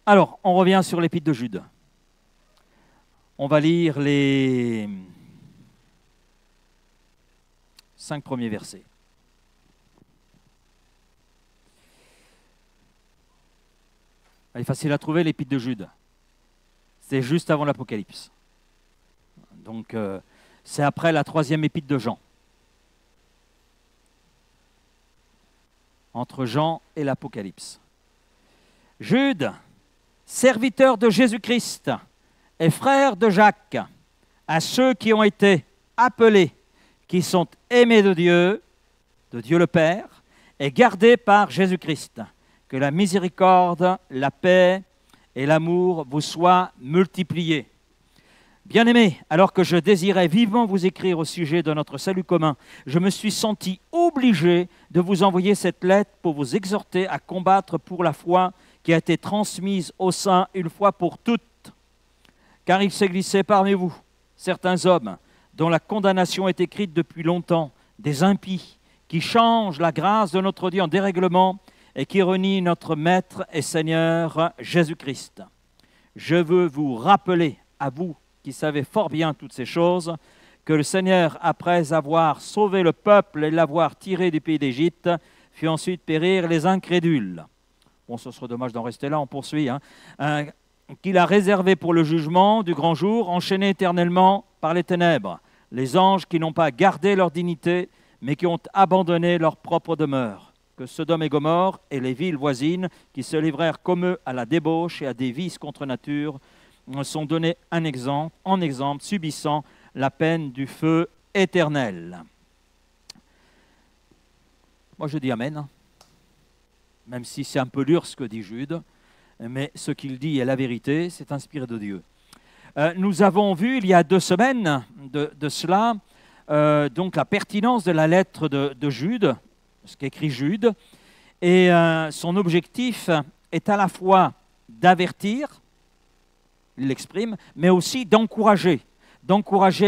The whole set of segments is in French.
Alors, on revient sur l'épître de Jude. On va lire les 5 premiers versets. Il est facile à trouver, l'épître de Jude. C'est juste avant l'Apocalypse. Donc, c'est après la 3e épître de Jean. Entre Jean et l'Apocalypse. Jude, serviteur de Jésus-Christ et frère de Jacques, à ceux qui ont été appelés, qui sont aimés de Dieu le Père, et gardés par Jésus-Christ. Que la miséricorde, la paix et l'amour vous soient multipliés. Bien-aimés, alors que je désirais vivement vous écrire au sujet de notre salut commun, je me suis senti obligé de vous envoyer cette lettre pour vous exhorter à combattre pour la foi qui a été transmise aux saints une fois pour toutes. Car il s'est glissé parmi vous certains hommes dont la condamnation est écrite depuis longtemps, des impies qui changent la grâce de notre Dieu en dérèglement et qui renient notre Maître et Seigneur Jésus-Christ. Je veux vous rappeler, à vous qui savez fort bien toutes ces choses, que le Seigneur, après avoir sauvé le peuple et l'avoir tiré du pays d'Égypte, fit ensuite périr les incrédules. Bon, ce serait dommage d'en rester là, on poursuit. Qu'il a réservé pour le jugement du grand jour, enchaîné éternellement par les ténèbres, les anges qui n'ont pas gardé leur dignité, mais qui ont abandonné leur propre demeure. Que Sodome et Gomorrhe et les villes voisines, qui se livrèrent comme eux à la débauche et à des vices contre nature, sont donnés en exemple, subissant la peine du feu éternel. Moi je dis Amen, même si c'est un peu dur ce que dit Jude, mais ce qu'il dit est la vérité, c'est inspiré de Dieu. Nous avons vu il y a 2 semaines de cela, donc la pertinence de la lettre de Jude, ce qu'écrit Jude, et son objectif est à la fois d'avertir, il l'exprime, mais aussi d'encourager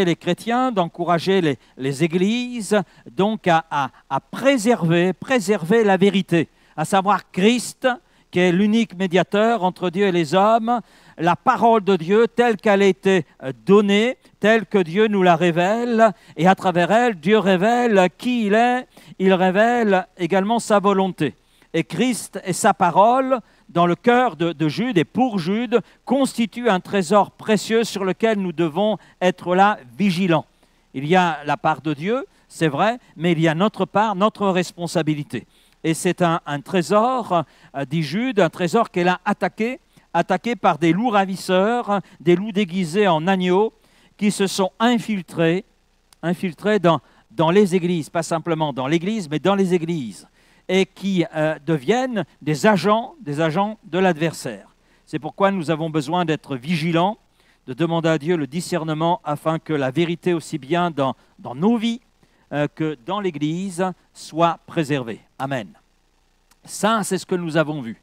les chrétiens, d'encourager les églises, donc à préserver la vérité, à savoir Christ, qui est l'unique médiateur entre Dieu et les hommes, la parole de Dieu telle qu'elle a été donnée, telle que Dieu nous la révèle, et à travers elle, Dieu révèle qui il est, il révèle également sa volonté. Et Christ et sa parole, dans le cœur de Jude et pour Jude, constituent un trésor précieux sur lequel nous devons être là vigilants. Il y a la part de Dieu, c'est vrai, mais il y a notre part, notre responsabilité. Et c'est un trésor, dit Jude, un trésor qu'elle a attaqué par des loups ravisseurs, des loups déguisés en agneaux, qui se sont infiltrés dans les églises, pas simplement dans l'église, mais dans les églises, et qui deviennent des agents de l'adversaire. C'est pourquoi nous avons besoin d'être vigilants, de demander à Dieu le discernement afin que la vérité, aussi bien dans nos vies que dans l'Église, soit préservée. Amen. Ça, c'est ce que nous avons vu.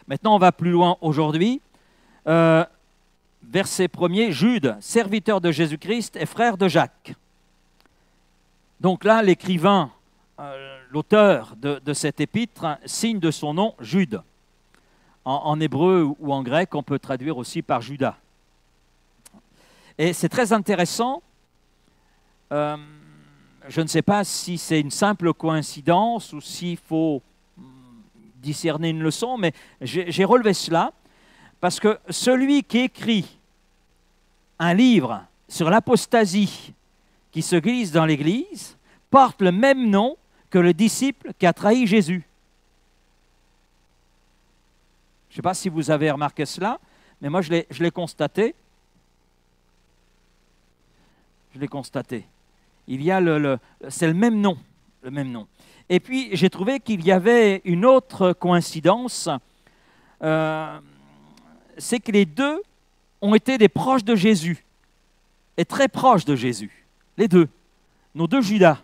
Maintenant, on va plus loin aujourd'hui. Verset 1er, Jude, serviteur de Jésus-Christ et frère de Jacques. Donc là, l'écrivain, l'auteur de cet épître, signe de son nom Jude. En hébreu ou en grec, on peut traduire aussi par Judas. Et c'est très intéressant. Je ne sais pas si c'est une simple coïncidence ou s'il faut discerner une leçon, mais j'ai relevé cela parce que celui qui écrit un livre sur l'apostasie qui se glisse dans l'Église porte le même nom que le disciple qui a trahi Jésus. Je ne sais pas si vous avez remarqué cela, mais moi je l'ai constaté. Je l'ai constaté. Il y a c'est le même nom. Et puis j'ai trouvé qu'il y avait une autre coïncidence, c'est que les deux ont été des proches de Jésus, et très proches de Jésus. Les deux, nos deux Judas.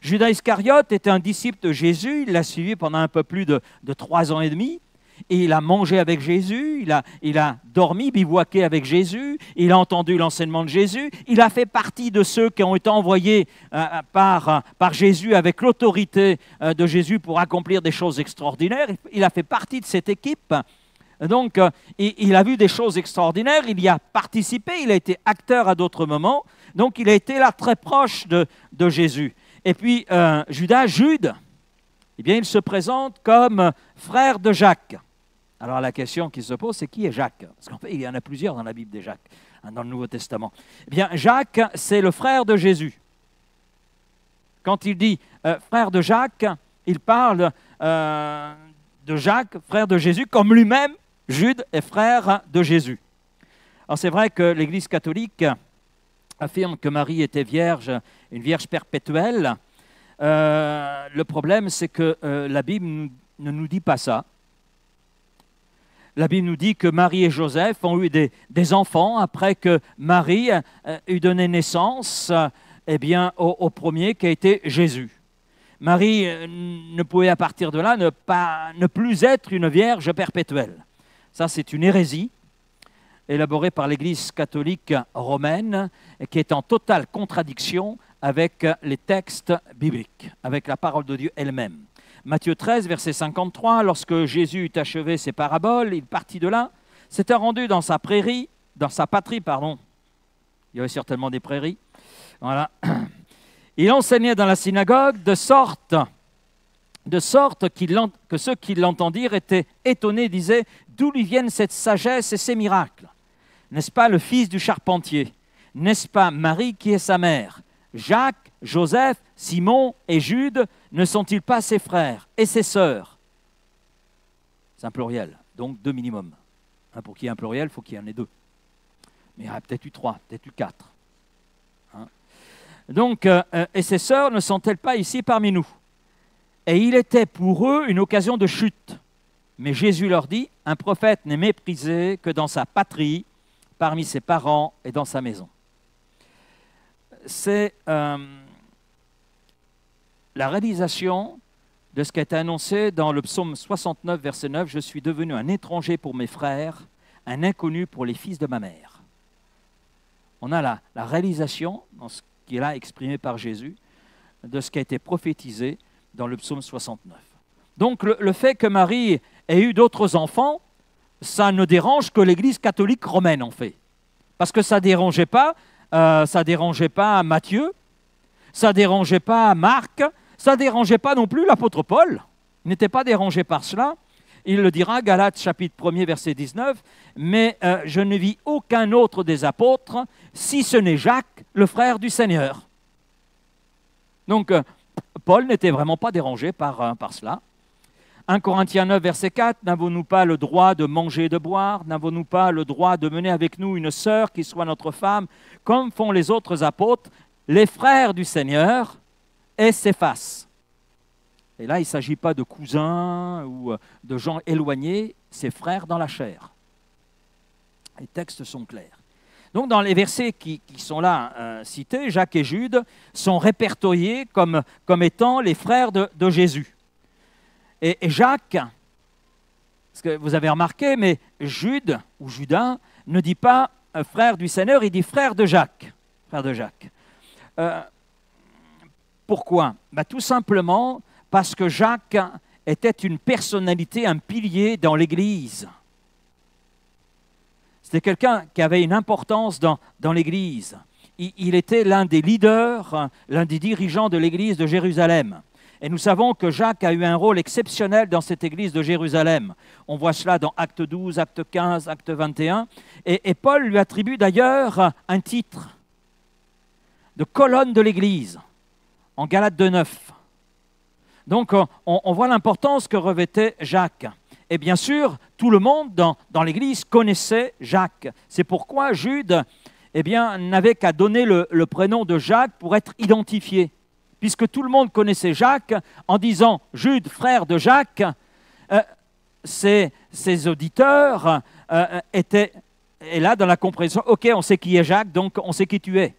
Judas Iscariote était un disciple de Jésus, il l'a suivi pendant un peu plus de 3 ans et demi, Et il a mangé avec Jésus, il a dormi, bivouaqué avec Jésus, il a entendu l'enseignement de Jésus, il a fait partie de ceux qui ont été envoyés par Jésus avec l'autorité de Jésus pour accomplir des choses extraordinaires. Il a fait partie de cette équipe. Donc, il a vu des choses extraordinaires, il y a participé, il a été acteur à d'autres moments. Donc, il a été là très proche de Jésus. Et puis, Jude, eh bien, il se présente comme frère de Jacques. Alors, la question qui se pose, c'est qui est Jacques? Parce qu'en fait, il y en a plusieurs dans la Bible des Jacques, dans le Nouveau Testament. Eh bien, Jacques, c'est le frère de Jésus. Quand il dit frère de Jacques, il parle de Jacques, frère de Jésus, comme lui-même, Jude est frère de Jésus. Alors, c'est vrai que l'Église catholique affirme que Marie était vierge, une vierge perpétuelle. Le problème, c'est que la Bible ne nous dit pas ça. La Bible nous dit que Marie et Joseph ont eu des enfants après que Marie eut donné naissance au premier qui a été Jésus. Marie ne pouvait à partir de là ne plus être une vierge perpétuelle. Ça, c'est une hérésie élaborée par l'Église catholique romaine et qui est en totale contradiction avec les textes bibliques, avec la parole de Dieu elle-même. Matthieu 13, verset 53, lorsque Jésus eut achevé ses paraboles, il partit de là, s'était rendu dans sa patrie, il y avait certainement des prairies, il enseignait dans la synagogue de sorte que ceux qui l'entendirent étaient étonnés, disaient « D'où lui viennent cette sagesse et ces miracles? N'est-ce pas le fils du charpentier? N'est-ce pas Marie qui est sa mère? Jacques, Joseph, Simon et Jude, ne sont-ils pas ses frères et ses sœurs ?» C'est un pluriel, donc 2 minimum. Pour qu'il y ait un pluriel, il faut qu'il y en ait 2. Mais il y en a peut-être eu 3, peut-être eu 4. Donc, et ses sœurs ne sont-elles pas ici parmi nous? Et il était pour eux une occasion de chute. Mais Jésus leur dit, un prophète n'est méprisé que dans sa patrie, parmi ses parents et dans sa maison. C'est la réalisation de ce qui a été annoncé dans le psaume 69, verset 9, « Je suis devenu un étranger pour mes frères, un inconnu pour les fils de ma mère. » On a la réalisation, dans ce qui est là exprimé par Jésus, de ce qui a été prophétisé dans le psaume 69. Donc le fait que Marie ait eu d'autres enfants, ça ne dérange que l'Église catholique romaine en fait. Parce que ça ne dérangeait pas Matthieu, ça ne dérangeait pas Marc, ça ne dérangeait pas non plus l'apôtre Paul. Il n'était pas dérangé par cela. Il le dira, Galates chapitre 1er, verset 19, « Mais je ne vis aucun autre des apôtres, si ce n'est Jacques, le frère du Seigneur. » Donc, Paul n'était vraiment pas dérangé par cela. 1 Corinthiens 9, verset 4, « N'avons-nous pas le droit de manger et de boire? N'avons-nous pas le droit de mener avec nous une sœur qui soit notre femme, comme font les autres apôtres, les frères du Seigneur, et Céphas ?» Et là, il ne s'agit pas de cousins ou de gens éloignés, c'est frères dans la chair. Les textes sont clairs. Donc, dans les versets qui sont là cités, Jacques et Jude sont répertoriés comme étant les frères de Jésus. Et Jacques, parce que vous avez remarqué, mais Jude ou Judas ne dit pas frère du Seigneur, il dit frère de Jacques. Frère de Jacques. Pourquoi? Tout simplement parce que Jacques était une personnalité, un pilier dans l'Église. C'était quelqu'un qui avait une importance dans l'Église. Il était l'un des leaders, l'un des dirigeants de l'Église de Jérusalem. Et nous savons que Jacques a eu un rôle exceptionnel dans cette Église de Jérusalem. On voit cela dans Acte 12, Acte 15, Acte 21. Et Paul lui attribue d'ailleurs un titre de colonne de l'Église, en Galates 2,9. Donc, on voit l'importance que revêtait Jacques. Et bien sûr, tout le monde dans l'Église connaissait Jacques. C'est pourquoi Jude n'avait qu'à donner le prénom de Jacques pour être identifié. Puisque tout le monde connaissait Jacques, en disant « Jude, frère de Jacques », ses auditeurs étaient là dans la compréhension « Ok, on sait qui est Jacques, donc on sait qui tu es ».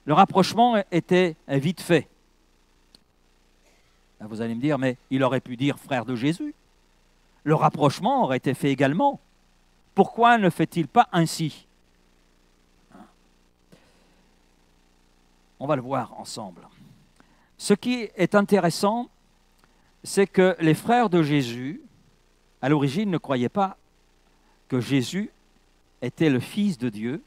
Le rapprochement était vite fait. Vous allez me dire, mais il aurait pu dire frère de Jésus. le rapprochement aurait été fait également. Pourquoi ne fait-il pas ainsi? On va le voir ensemble. Ce qui est intéressant, c'est que les frères de Jésus, à l'origine, ne croyaient pas que Jésus était le Fils de Dieu,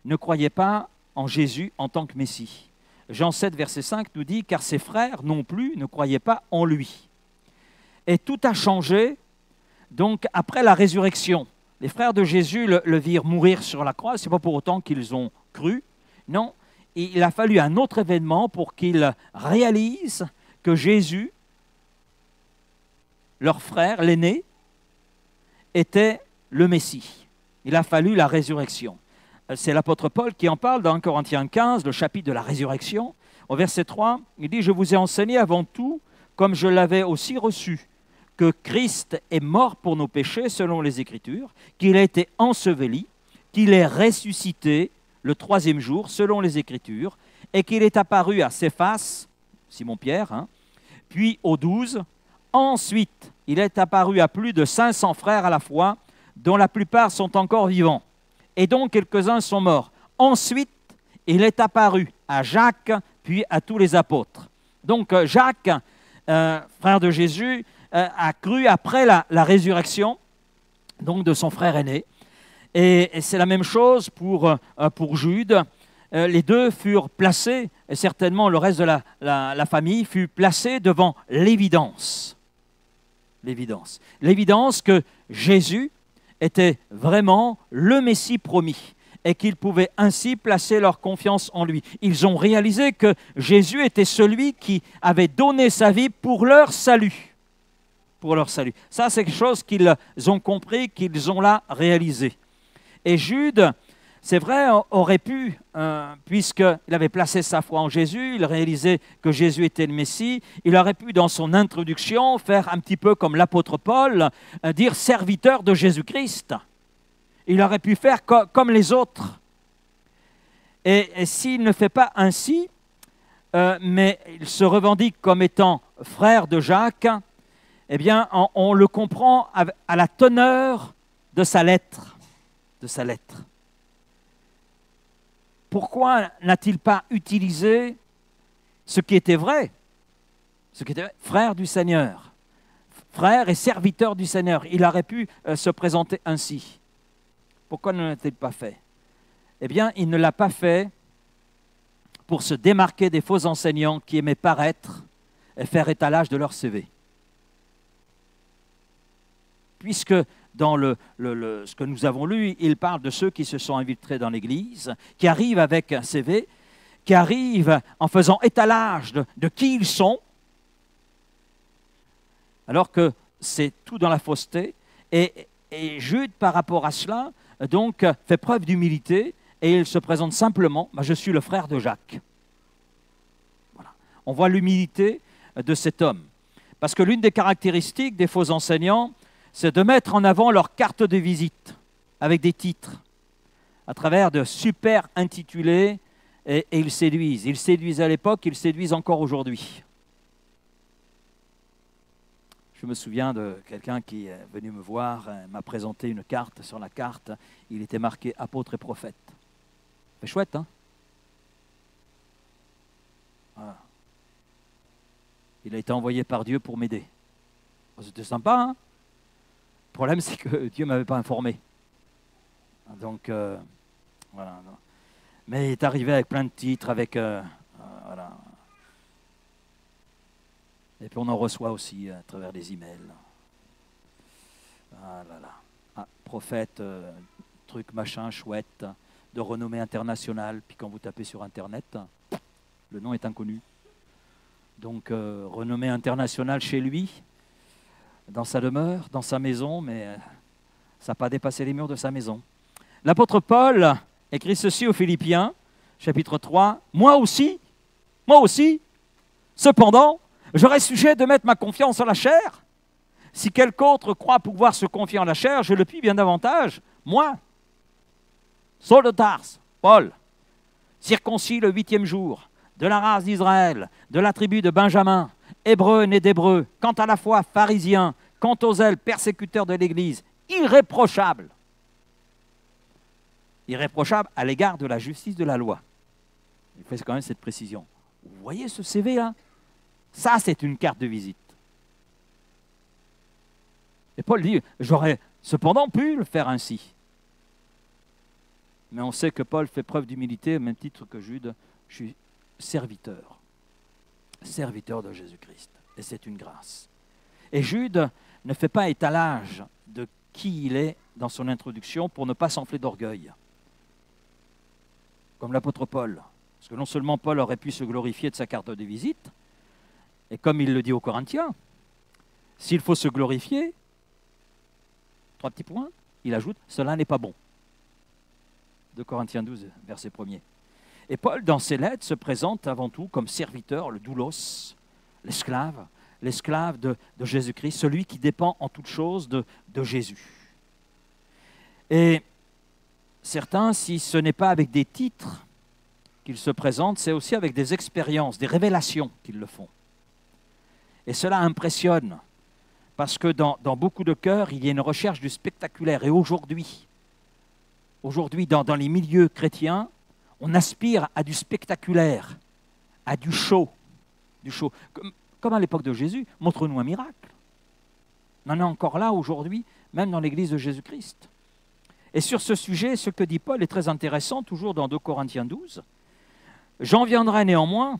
ne croyaient pas en Jésus en tant que Messie. Jean 7, verset 5 nous dit « Car ses frères non plus ne croyaient pas en lui ». Et tout a changé donc après la résurrection. Les frères de Jésus le virent mourir sur la croix, ce n'est pas pour autant qu'ils ont cru. Non, il a fallu un autre événement pour qu'ils réalisent que Jésus, leur frère, l'aîné, était le Messie. Il a fallu la résurrection. C'est l'apôtre Paul qui en parle dans 1 Corinthiens 15, le chapitre de la résurrection. Au verset 3, il dit « Je vous ai enseigné avant tout, comme je l'avais aussi reçu, que Christ est mort pour nos péchés selon les Écritures, qu'il a été enseveli, qu'il est ressuscité le troisième jour selon les Écritures, et qu'il est apparu à Céphas, Simon-Pierre, puis aux 12. Ensuite, il est apparu à plus de 500 frères à la fois, dont la plupart sont encore vivants, et dont quelques-uns sont morts. Ensuite, il est apparu à Jacques, puis à tous les apôtres. Donc Jacques, frère de Jésus, a cru après la résurrection donc de son frère aîné. Et c'est la même chose pour Jude. Les deux furent placés, et certainement le reste de la famille fut placé devant l'évidence. L'évidence que Jésus était vraiment le Messie promis et qu'ils pouvaient ainsi placer leur confiance en lui. Ils ont réalisé que Jésus était celui qui avait donné sa vie pour leur salut. Pour leur salut. Ça, c'est quelque chose qu'ils ont compris, qu'ils ont là réalisé. Et Jude, c'est vrai, aurait pu, puisqu'il avait placé sa foi en Jésus, il réalisait que Jésus était le Messie, il aurait pu, dans son introduction, faire un petit peu comme l'apôtre Paul, dire « serviteur de Jésus-Christ ». Il aurait pu faire comme les autres. Et s'il ne fait pas ainsi, mais il se revendique comme étant frère de Jacques, eh bien, on le comprend à la teneur de sa lettre. Pourquoi n'a-t-il pas utilisé ce qui était vrai, frère du Seigneur, frère et serviteur du Seigneur? Il aurait pu se présenter ainsi. Pourquoi ne l'a-t-il pas fait? Eh bien, il ne l'a pas fait pour se démarquer des faux enseignants qui aimaient paraître et faire étalage de leur CV. Puisque dans ce que nous avons lu, il parle de ceux qui se sont infiltrés dans l'Église, qui arrivent avec un CV, qui arrivent en faisant étalage de qui ils sont, alors que c'est tout dans la fausseté. Et Jude, par rapport à cela, donc, fait preuve d'humilité et il se présente simplement, je suis le frère de Jacques. Voilà. On voit l'humilité de cet homme. Parce que l'une des caractéristiques des faux enseignants, c'est de mettre en avant leur carte de visite avec des titres, à travers de super intitulés, et ils séduisent. Ils séduisent à l'époque, ils séduisent encore aujourd'hui. Je me souviens de quelqu'un qui est venu me voir, m'a présenté une carte. Sur la carte, il était marqué « apôtre et prophète ». C'est chouette, hein? Voilà. Il a été envoyé par Dieu pour m'aider. C'était sympa, hein? Le problème, c'est que Dieu ne m'avait pas informé. Donc, voilà. Mais il est arrivé avec plein de titres, avec... voilà. Et puis on en reçoit aussi à travers des emails. Ah là là. Ah, prophète, truc machin, chouette, de renommée internationale. Puis quand vous tapez sur Internet, le nom est inconnu. Donc, renommée internationale chez lui, dans sa demeure, dans sa maison, mais ça n'a pas dépassé les murs de sa maison. L'apôtre Paul écrit ceci aux Philippiens, chapitre 3. Moi aussi, cependant, j'aurais sujet de mettre ma confiance en la chair. Si quelque autre croit pouvoir se confier en la chair, je le puis bien davantage. Moi, Saul de Tarse, Paul, circoncis le 8e jour, de la race d'Israël, de la tribu de Benjamin, hébreu né d'hébreu, quant à la foi pharisien, quant aux zèle, persécuteur de l'Église, irréprochable. Irréprochable à l'égard de la justice de la loi. Il fait quand même cette précision. Vous voyez ce CV-là? Ça, c'est une carte de visite. Et Paul dit, j'aurais cependant pu le faire ainsi. Mais on sait que Paul fait preuve d'humilité, au même titre que Jude, je suis serviteur de Jésus-Christ. Et c'est une grâce. Et Jude ne fait pas étalage de qui il est dans son introduction pour ne pas s'enfler d'orgueil. Comme l'apôtre Paul. Parce que non seulement Paul aurait pu se glorifier de sa carte de visite, et comme il le dit aux Corinthiens, s'il faut se glorifier, 3 petits points, il ajoute, cela n'est pas bon. 2 Corinthiens 12, verset 1er. Et Paul, dans ses lettres, se présente avant tout comme serviteur, le doulos, l'esclave de Jésus-Christ, celui qui dépend en toutes choses de Jésus. Et certains, si ce n'est pas avec des titres qu'ils se présentent, c'est aussi avec des expériences, des révélations qu'ils le font. Et cela impressionne, parce que dans beaucoup de cœurs, il y a une recherche du spectaculaire. Et aujourd'hui, dans les milieux chrétiens, on aspire à du spectaculaire, à du show. Comme à l'époque de Jésus, montre-nous un miracle. On en est encore là aujourd'hui, même dans l'église de Jésus-Christ. Et sur ce sujet, ce que dit Paul est très intéressant, toujours dans 2 Corinthiens 12. J'en viendrai néanmoins,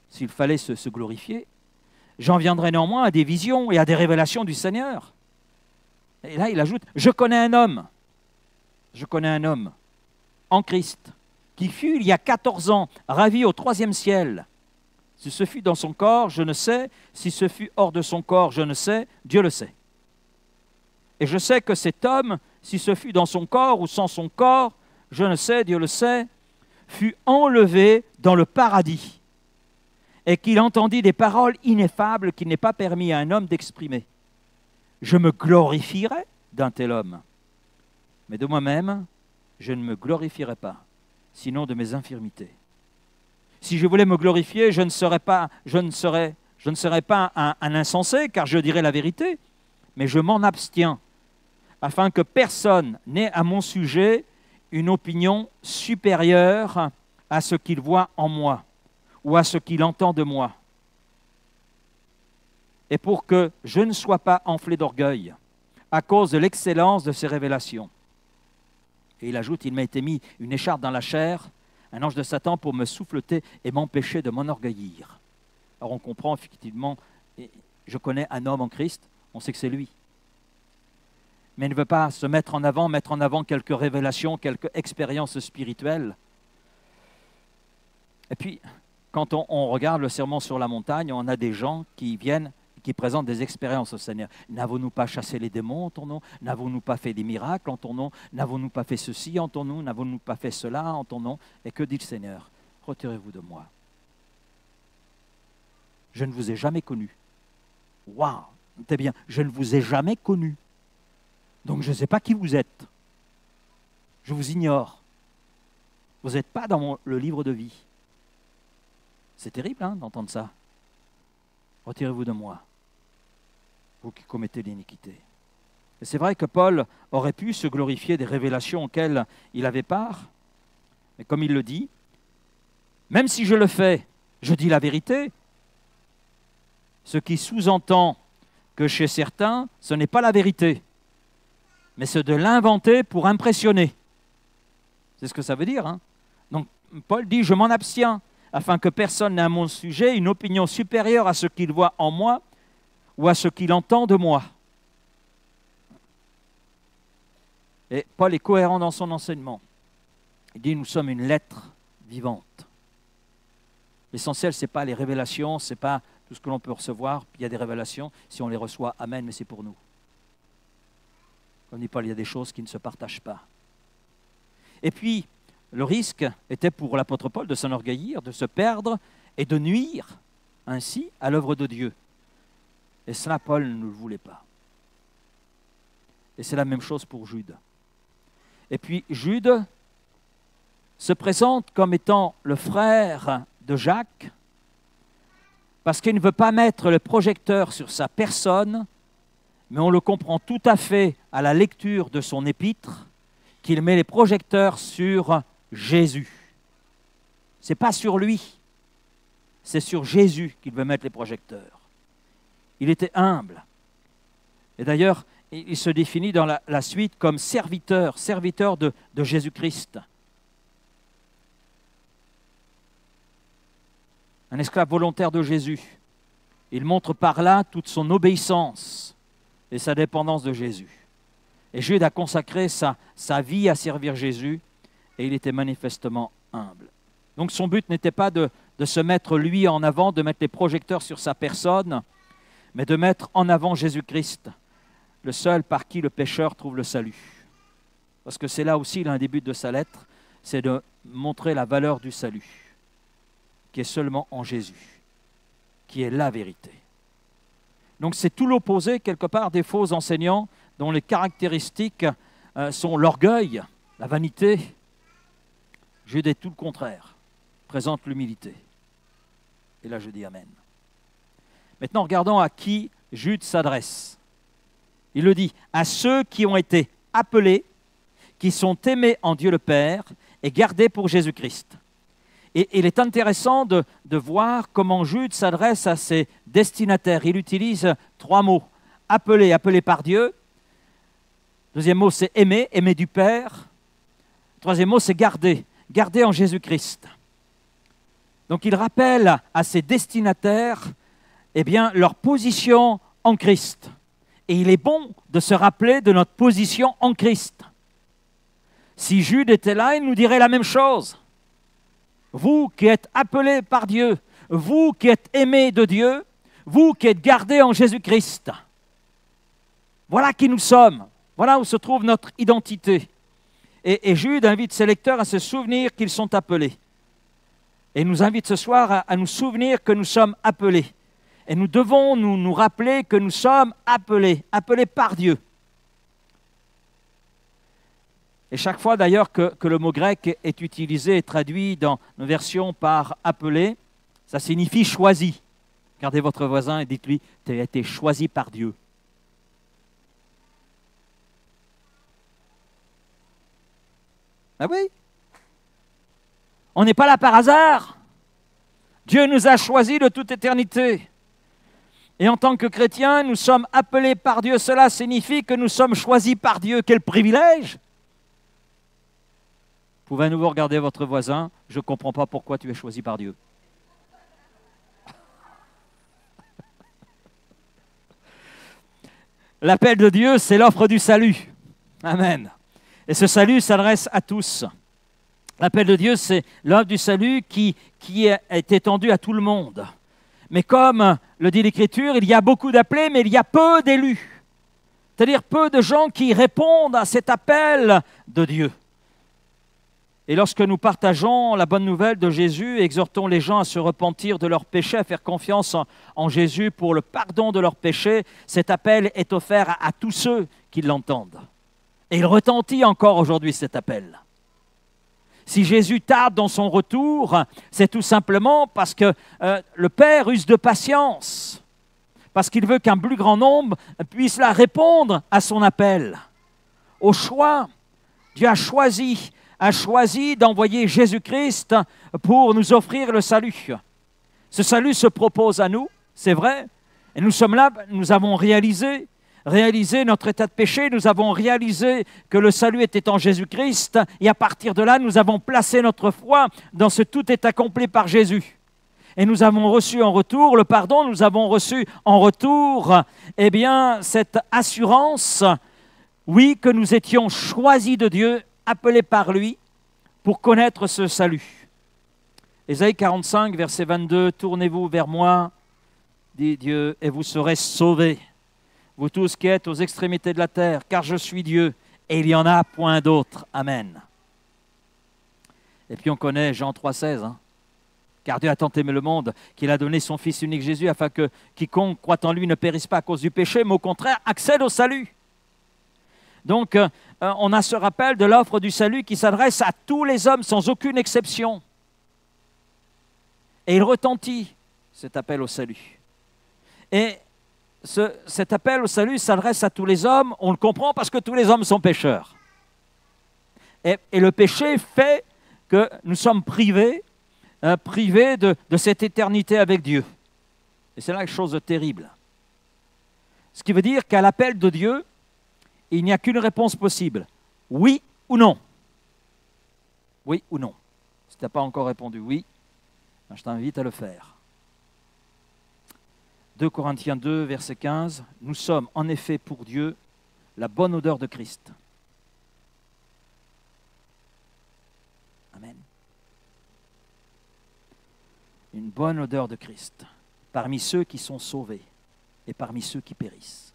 s'il fallait se glorifier, j'en viendrai néanmoins à des visions et à des révélations du Seigneur. Et là, il ajoute, je connais un homme en Christ, qui fut, il y a 14 ans, ravi au 3e ciel. Si ce fut dans son corps, je ne sais. Si ce fut hors de son corps, je ne sais. Dieu le sait. Et je sais que cet homme, si ce fut dans son corps ou sans son corps, je ne sais, Dieu le sait, fut enlevé dans le paradis, et qu'il entendit des paroles ineffables qu'il n'est pas permis à un homme d'exprimer. Je me glorifierai d'un tel homme, mais de moi-même, je ne me glorifierai pas, sinon de mes infirmités. Si je voulais me glorifier, je ne serais pas un insensé, car je dirais la vérité, mais je m'en abstiens, afin que personne n'ait à mon sujet une opinion supérieure à ce qu'il voit en moi ou à ce qu'il entend de moi. Et pour que je ne sois pas enflé d'orgueil à cause de l'excellence de ces révélations. Et il ajoute, il m'a été mis une écharpe dans la chair, un ange de Satan pour me souffleter et m'empêcher de m'enorgueillir. Alors on comprend effectivement, je connais un homme en Christ, on sait que c'est lui. Mais il ne veut pas se mettre en avant quelques révélations, quelques expériences spirituelles. Et puis, quand on regarde le sermon sur la montagne, on a des gens qui viennent, qui présentent des expériences au Seigneur. N'avons-nous pas chassé les démons en ton nom? N'avons-nous pas fait des miracles en ton nom? N'avons-nous pas fait ceci en ton nom? N'avons-nous pas fait cela en ton nom? Et que dit le Seigneur? Retirez-vous de moi. Je ne vous ai jamais connu. Waouh, c'est bien, je ne vous ai jamais connu. Donc je ne sais pas qui vous êtes. Je vous ignore. Vous n'êtes pas dans le livre de vie. C'est terrible d'entendre ça. Retirez-vous de moi, vous qui commettez l'iniquité. Et c'est vrai que Paul aurait pu se glorifier des révélations auxquelles il avait part, mais comme il le dit, même si je le fais, je dis la vérité, ce qui sous-entend que chez certains, ce n'est pas la vérité, mais c'est de l'inventer pour impressionner. C'est ce que ça veut dire. Donc Paul dit, je m'en abstiens, afin que personne n'ait à mon sujet une opinion supérieure à ce qu'il voit en moi ou à ce qu'il entend de moi. Et Paul est cohérent dans son enseignement. Il dit, nous sommes une lettre vivante. L'essentiel, ce n'est pas les révélations, ce n'est pas tout ce que l'on peut recevoir. Il y a des révélations, si on les reçoit, amen, mais c'est pour nous. Comme dit Paul, il y a des choses qui ne se partagent pas. Et puis, le risque était pour l'apôtre Paul de s'enorgueillir, de se perdre et de nuire ainsi à l'œuvre de Dieu. Et cela, Paul ne le voulait pas. Et c'est la même chose pour Jude. Et puis Jude se présente comme étant le frère de Jacques, parce qu'il ne veut pas mettre le projecteur sur sa personne, mais on le comprend tout à fait à la lecture de son épître, qu'il met les projecteurs sur Jésus. Ce n'est pas sur lui, c'est sur Jésus qu'il veut mettre les projecteurs. Il était humble. Et d'ailleurs, il se définit dans la suite comme serviteur de Jésus-Christ. Un esclave volontaire de Jésus. Il montre par là toute son obéissance et sa dépendance de Jésus. Et Jude a consacré sa vie à servir Jésus et il était manifestement humble. Donc son but n'était pas de se mettre lui en avant, de mettre les projecteurs sur sa personne, mais de mettre en avant Jésus-Christ, le seul par qui le pécheur trouve le salut. Parce que c'est là aussi l'un des buts de sa lettre, c'est de montrer la valeur du salut, qui est seulement en Jésus, qui est la vérité. Donc c'est tout l'opposé, quelque part, des faux enseignants dont les caractéristiques sont l'orgueil, la vanité. Jude est tout le contraire, présente l'humilité. Et là je dis Amen. Maintenant regardons à qui Jude s'adresse. Il le dit, à ceux qui ont été appelés, qui sont aimés en Dieu le Père et gardés pour Jésus-Christ. Et il est intéressant de voir comment Jude s'adresse à ses destinataires. Il utilise 3 mots. Appelé, appelé par Dieu. Deuxième mot, c'est aimer, aimer du Père. Troisième mot, c'est garder, garder en Jésus-Christ. Donc il rappelle à ses destinataires leur position en Christ. Et il est bon de se rappeler de notre position en Christ. Si Jude était là, il nous dirait la même chose. Vous qui êtes appelés par Dieu, vous qui êtes aimés de Dieu, vous qui êtes gardés en Jésus-Christ. Voilà qui nous sommes. Voilà où se trouve notre identité. Et Jude invite ses lecteurs à se souvenir qu'ils sont appelés. Et il nous invite ce soir à nous souvenir que nous sommes appelés. Et nous devons nous rappeler que nous sommes appelés par Dieu. Et chaque fois d'ailleurs que le mot grec est utilisé et traduit dans nos versions par appelé, ça signifie choisi. Regardez votre voisin et dites-lui, tu as été choisi par Dieu. Ah oui? On n'est pas là par hasard. Dieu nous a choisis de toute éternité. Et en tant que chrétiens, nous sommes appelés par Dieu. Cela signifie que nous sommes choisis par Dieu. Quel privilège! Vous pouvez à nouveau regarder votre voisin. Je ne comprends pas pourquoi tu es choisi par Dieu. L'appel de Dieu, c'est l'offre du salut. Amen. Et ce salut s'adresse à tous. L'appel de Dieu, c'est l'offre du salut qui est étendue à tout le monde. Mais comme le dit l'Écriture, il y a beaucoup d'appelés, mais il y a peu d'élus. C'est-à-dire peu de gens qui répondent à cet appel de Dieu. Et lorsque nous partageons la bonne nouvelle de Jésus, exhortons les gens à se repentir de leurs péchés, à faire confiance en Jésus pour le pardon de leurs péchés, cet appel est offert à tous ceux qui l'entendent. Et il retentit encore aujourd'hui cet appel. Si Jésus tarde dans son retour, c'est tout simplement parce que le Père use de patience, parce qu'il veut qu'un plus grand nombre puisse là répondre à son appel. Au choix, Dieu a choisi d'envoyer Jésus-Christ pour nous offrir le salut. Ce salut se propose à nous, c'est vrai, et nous sommes là, nous avons réalisé notre état de péché, nous avons réalisé que le salut était en Jésus-Christ, et à partir de là, nous avons placé notre foi dans ce tout est accompli par Jésus. Et nous avons reçu en retour le pardon, nous avons reçu en retour, cette assurance, oui, que nous étions choisis de Dieu, appelés par lui, pour connaître ce salut. Ésaïe 45, verset 22, « Tournez-vous vers moi, dit Dieu, et vous serez sauvés. Vous tous qui êtes aux extrémités de la terre, car je suis Dieu, et il n'y en a point d'autre. Amen. » Et puis on connaît Jean 3,16, Car Dieu a tant aimé le monde qu'il a donné son Fils unique Jésus, afin que quiconque croit en lui ne périsse pas à cause du péché, mais au contraire accède au salut. Donc on a ce rappel de l'offre du salut qui s'adresse à tous les hommes sans aucune exception. Et il retentit cet appel au salut. Et cet appel au salut s'adresse à tous les hommes, on le comprend parce que tous les hommes sont pécheurs. Et le péché fait que nous sommes privés de cette éternité avec Dieu. Et c'est là quelque chose de terrible. Ce qui veut dire qu'à l'appel de Dieu, il n'y a qu'une réponse possible. Oui ou non. Oui ou non. Si tu n'as pas encore répondu oui, je t'invite à le faire. 2 Corinthiens 2, verset 15. Nous sommes en effet pour Dieu la bonne odeur de Christ. Amen. Une bonne odeur de Christ parmi ceux qui sont sauvés et parmi ceux qui périssent.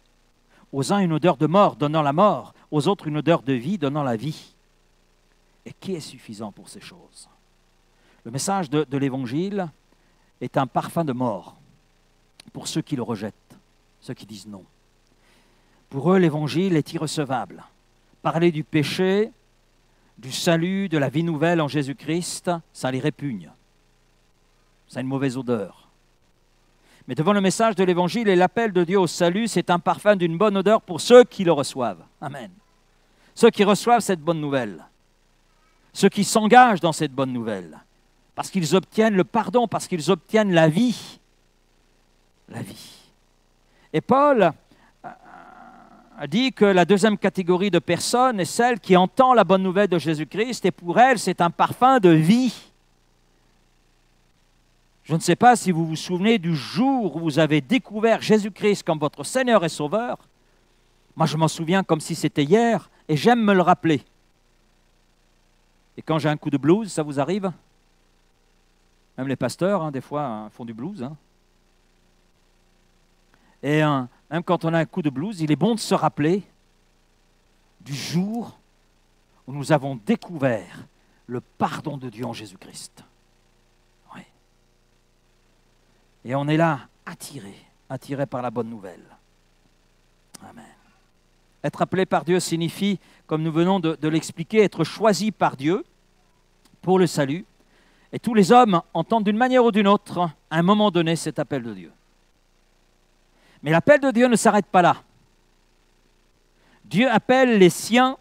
Aux uns une odeur de mort donnant la mort, aux autres une odeur de vie donnant la vie. Et qui est suffisant pour ces choses? Le message de l'Évangile est un parfum de mort pour ceux qui le rejettent, ceux qui disent non. Pour eux, l'Évangile est irrecevable. Parler du péché, du salut, de la vie nouvelle en Jésus-Christ, ça les répugne. Ça a une mauvaise odeur. Mais devant le message de l'Évangile et l'appel de Dieu au salut, c'est un parfum d'une bonne odeur pour ceux qui le reçoivent. Amen. Ceux qui reçoivent cette bonne nouvelle. Ceux qui s'engagent dans cette bonne nouvelle. Parce qu'ils obtiennent le pardon, parce qu'ils obtiennent la vie. La vie. Et Paul a dit que la deuxième catégorie de personnes est celle qui entend la bonne nouvelle de Jésus-Christ et pour elle, c'est un parfum de vie. Je ne sais pas si vous vous souvenez du jour où vous avez découvert Jésus-Christ comme votre Seigneur et Sauveur. Moi, je m'en souviens comme si c'était hier et j'aime me le rappeler. Et quand j'ai un coup de blues, ça vous arrive? Même les pasteurs, des fois, font du blues. Et même quand on a un coup de blues, il est bon de se rappeler du jour où nous avons découvert le pardon de Dieu en Jésus-Christ. Oui. Et on est là, attiré par la bonne nouvelle. Amen. Être appelé par Dieu signifie, comme nous venons de l'expliquer, être choisi par Dieu pour le salut. Et tous les hommes entendent d'une manière ou d'une autre, à un moment donné, cet appel de Dieu. Mais l'appel de Dieu ne s'arrête pas là. Dieu appelle les siens,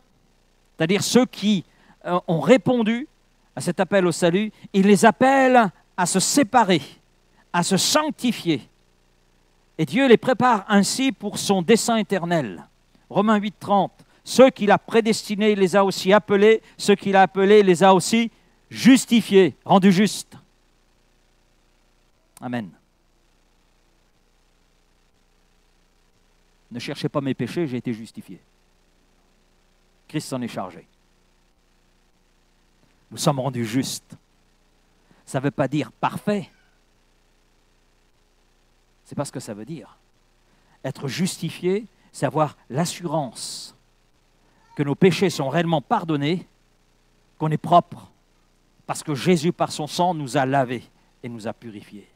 c'est-à-dire ceux qui ont répondu à cet appel au salut, il les appelle à se séparer, à se sanctifier. Et Dieu les prépare ainsi pour son dessein éternel. Romains 8, 30. Ceux qu'il a prédestinés, il les a aussi appelés. Ceux qu'il a appelés, il les a aussi justifiés, rendus justes. Amen. Ne cherchez pas mes péchés, j'ai été justifié. Christ s'en est chargé. Nous sommes rendus justes. Ça ne veut pas dire parfait. C'est pas ce que ça veut dire. Être justifié, c'est avoir l'assurance que nos péchés sont réellement pardonnés, qu'on est propre, parce que Jésus, par son sang, nous a lavés et nous a purifiés.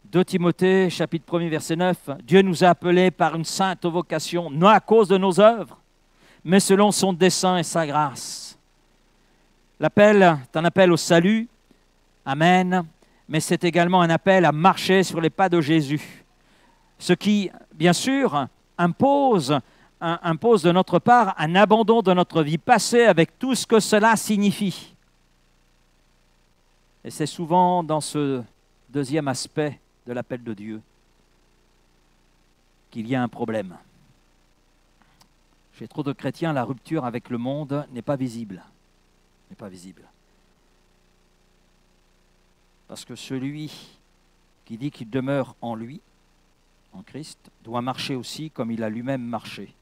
2 Timothée, chapitre 1er, verset 9, « Dieu nous a appelés par une sainte vocation, non à cause de nos œuvres, mais selon son dessein et sa grâce. » L'appel est un appel au salut, amen, mais c'est également un appel à marcher sur les pas de Jésus. Ce qui, bien sûr, impose de notre part un abandon de notre vie passée avec tout ce que cela signifie. Et c'est souvent dans ce deuxième aspect de l'appel de Dieu qu'il y a un problème. Chez trop de chrétiens, la rupture avec le monde n'est pas visible. N'est pas visible. Parce que celui qui dit qu'il demeure en lui, en Christ, doit marcher aussi comme il a lui-même marché.